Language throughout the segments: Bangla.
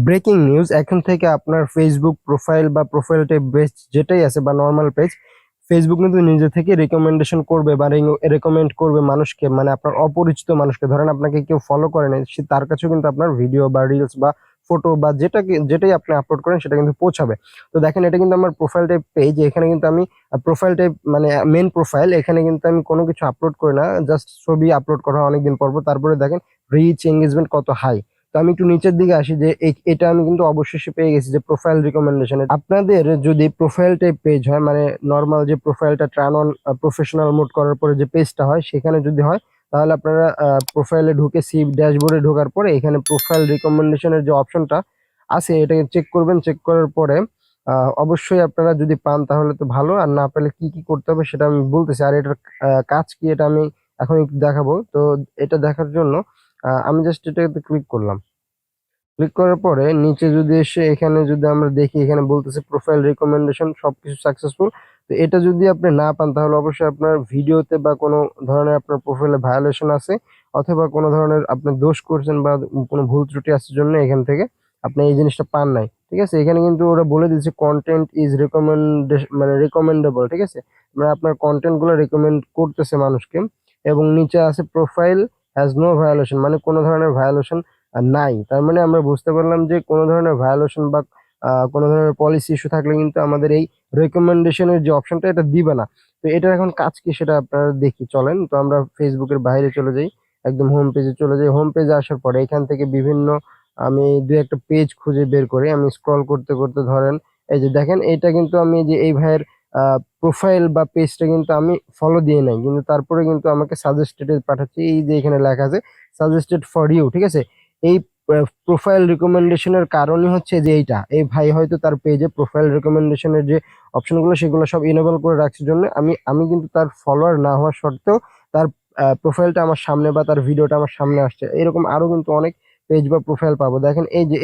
ব্রেকিং নিউজ এখন থেকে আপনার ফেসবুক প্রোফাইল বা প্রোফাইল টাইপ বেস্ট যেটাই আছে বা নর্মাল পেজ, ফেসবুক কিন্তু নিজে থেকে রেকমেন্ডেশন করবে বা রেকমেন্ড করবে মানুষকে, মানে আপনার অপরিচিত মানুষকে। ধরেন আপনাকে কেউ ফলো করে নাই, সে তার কাছেও কিন্তু আপনার ভিডিও বা রিলস বা ফটো বা যেটাই আপনি আপলোড করেন সেটা কিন্তু পৌঁছাবে। তো দেখেন এটা কিন্তু আমার প্রোফাইল টাইপ পেজ, এখানে কিন্তু আমি প্রোফাইল টাইপ মানে মেন প্রোফাইল, এখানে কিন্তু আমি কোনো কিছু আপলোড করি না, জাস্ট ছবি আপলোড করা হয় অনেকদিন পর পর। তারপরে দেখেন রিচ এঙ্গেজমেন্ট কত হাই। তো আমি একটু নিচের দিকে আসি যে এটা আমি কিন্তু অবশেষে পেয়ে গেছি যে প্রোফাইল রিকমেন্ডেশন। আপনাদের যদি প্রোফাইল টাইপ পেজ হয়, মানে নর্মাল যে প্রোফাইলটা টার্ন অন প্রফেশনাল মোড করার পরে যে পেজটা হয় সেখানে যদি হয়, তাহলে আপনারা প্রোফাইলে ঢুকে সি ড্যাশবোর্ডে ঢোকার পরে এখানে প্রোফাইল রিকমেন্ডেশনের যে অপশনটা আছে এটাকে চেক করবেন। চেক করার পরে অবশ্যই আপনারা যদি পান তাহলে তো ভালো, আর না পেলে কি কি করতে হবে সেটা আমি বলতেছি। আর এটার কাজ কি এটা আমি এখন একটু দেখাবো। তো এটা দেখার জন্য আমি জাস্ট এটাতে ক্লিক করলাম। ক্লিক করার পরে নিচে যদি এসে এখানে যদি আমরা দেখি, এখানে বলতেছে প্রোফাইল রিকমেন্ডেশন সবকিছু সাকসেসফুল। তো এটা যদি আপনি না পান তাহলে অবশ্যই আপনার ভিডিওতে বা কোনো ধরনের আপনার প্রোফাইলে ভায়োলেশন আছে, অথবা কোনো ধরনের আপনি দোষ করছেন বা কোনো ভুল ত্রুটি আছে জন্য এখান থেকে আপনি এই জিনিসটা পান নাই। ঠিক আছে, এখানে কিন্তু ওরা বলে দিচ্ছে কন্টেন্ট ইজ মানে রিকমেন্ডেবল। ঠিক আছে, মানে আপনার কন্টেন্ট গুলো রিকমেন্ড করতেছে মানুষকে। এবং নিচে আছে প্রোফাইল হ্যাজ নো ভায়োলেশন, মানে কোনো ধরনের ভায়োলেশন নাই। তার মানে আমরা বুঝতে পারলাম যে কোনো ধরনের ভায়োলেশন বা কোনো ধরনের পলিসি ইস্যু থাকলে কিন্তু আমাদের এই রেকমেন্ডেশনের যে অপশনটা এটা দিবে না। তো এটার এখন কাজ কি সেটা আপনারা দেখি চলেন। তো আমরা ফেসবুকের বাইরে চলে যাই, একদম হোম পেজে চলে যাই। হোম পেজে আসার পরে এখান থেকে বিভিন্ন আমি দু একটা পেজ খুঁজে বের করি। আমি স্ক্রল করতে করতে ধরেন এই যে দেখেন, এটা কিন্তু আমি যে এই ভাইয়ের প্রোফাইল বা পেজটা কিন্তু আমি ফলো দিয়ে নাই, কিন্তু তারপরে কিন্তু আমাকে সাজেস্টেড পাঠাচ্ছি। এই যে এখানে লেখা আছে সাজেস্টেড ফর ইউ। ঠিক আছে, এই প্রোফাইল রিকমেন্ডেশনের কারণই হচ্ছে যে এইটা, এই ভাই হয়তো তার পেজে প্রোফাইল রিকমেন্ডেশনের যে অপশনগুলো সেগুলো সব ইনেবল করে রাখার জন্য আমি কিন্তু তার ফলোয়ার না হওয়া সত্ত্বেও তার প্রোফাইলটা আমার সামনে বা তার ভিডিওটা আমার সামনে আসছে। এরকম আরো কিন্তু অনেক পেজ বা প্রোফাইল পাবো। দেখেন এই যে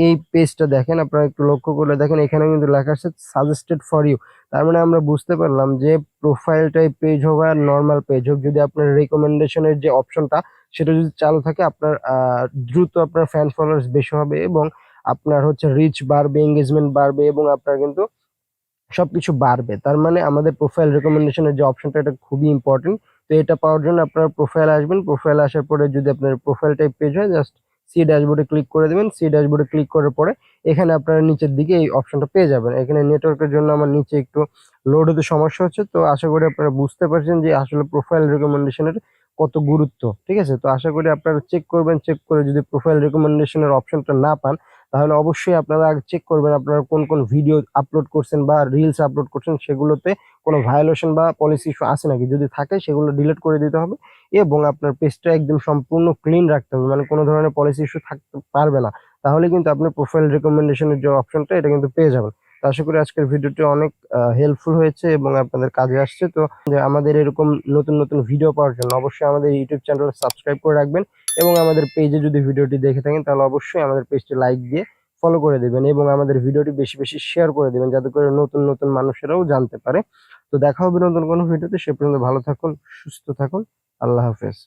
এই পেজটা দেখেন, আপনারা একটু লক্ষ্য করে দেখেন, এখানে কিন্তু লেখা আছে সাজেস্টেড ফর ইউ। তার মানে আমরা বুঝতে পারলাম যে প্রোফাইল টাইপ পেজ হোক আর নর্মাল পেজ হোক, যদি আপনার রিকমেন্ডেশনের যে অপশনটা সেটা যদি চালু থাকে, আপনার দ্রুত আপনার ফ্যান ফলোয়ার্স বেশি হবে এবং আপনার হচ্ছে রিচ বাড়বে, এঙ্গেজমেন্ট বাড়বে এবং আপনার কিন্তু সবকিছু বাড়বে। তার মানে আমাদের প্রোফাইল রেকমেন্ডেশনের যে অপশনটা এটা খুবই ইম্পর্টেন্ট। তো এটা পাওয়ার জন্য আপনারা প্রোফাইলে আসবেন। প্রোফাইলে আসার পরে যদি আপনার প্রোফাইল টাইপ পেজ হয়, জাস্ট সি ড্যাশবোর্ডে ক্লিক করে দেবেন। সি ড্যাশবোর্ডে ক্লিক করার পরে এখানে আপনারা নিচের দিকে এই অপশনটা পেয়ে যাবেন। এখানে নেটওয়ার্কের জন্য আমার নিচে একটু লোড হতে সমস্যা হচ্ছে, তো আশা করি আপনারা বুঝতে পারছেন যে আসলে প্রোফাইল রেকমেন্ডেশনের কত গুরুত্ব। ঠিক আছে, তো আশা করি আপনারা চেক করবেন। চেক করে যদি প্রোফাইল রেকমেন্ডেশনের অপশনটা না পান তাহলে অবশ্যই আপনারা আগে চেক করবেন আপনারা কোন কোন ভিডিও আপলোড করছেন বা রিলস আপলোড করছেন সেগুলোতে কোনো ভায়োলেশন বা পলিসি ইস্যু আছে নাকি। যদি থাকে সেগুলো ডিলিট করে দিতে হবে এবং আপনার পেজটা একদম সম্পূর্ণ ক্লিন রাখতে হবে, মানে কোনো ধরনের পলিসি ইস্যু থাকতে পারবে না। তাহলে কিন্তু আপনার প্রোফাইল রেকমেন্ডেশনের যে অপশনটা এটা কিন্তু পেয়ে যাবেন। তো আশা করি আজকের ভিডিওটি অনেক হেল্পফুল হয়েছে এবং আপনাদের কাজে আসছে। তো যে আমাদের এরকম নতুন নতুন ভিডিও পাওয়ার জন্য অবশ্যই আমাদের ইউটিউব চ্যানেল সাবস্ক্রাইব করে রাখবেন এবং আমাদের পেজে যদি ভিডিওটি দেখে থাকেন তাহলে অবশ্যই আমাদের পেজটি লাইক দিয়ে ফলো করে দেবেন এবং আমাদের ভিডিওটি বেশি বেশি শেয়ার করে দেবেন, যাতে করে নতুন নতুন মানুষেরাও জানতে পারে। তো দেখা হবে নতুন কোনো ভিডিওতে। সে পর্যন্ত ভালো থাকুন, সুস্থ থাকুন। আল্লাহ হাফেজ।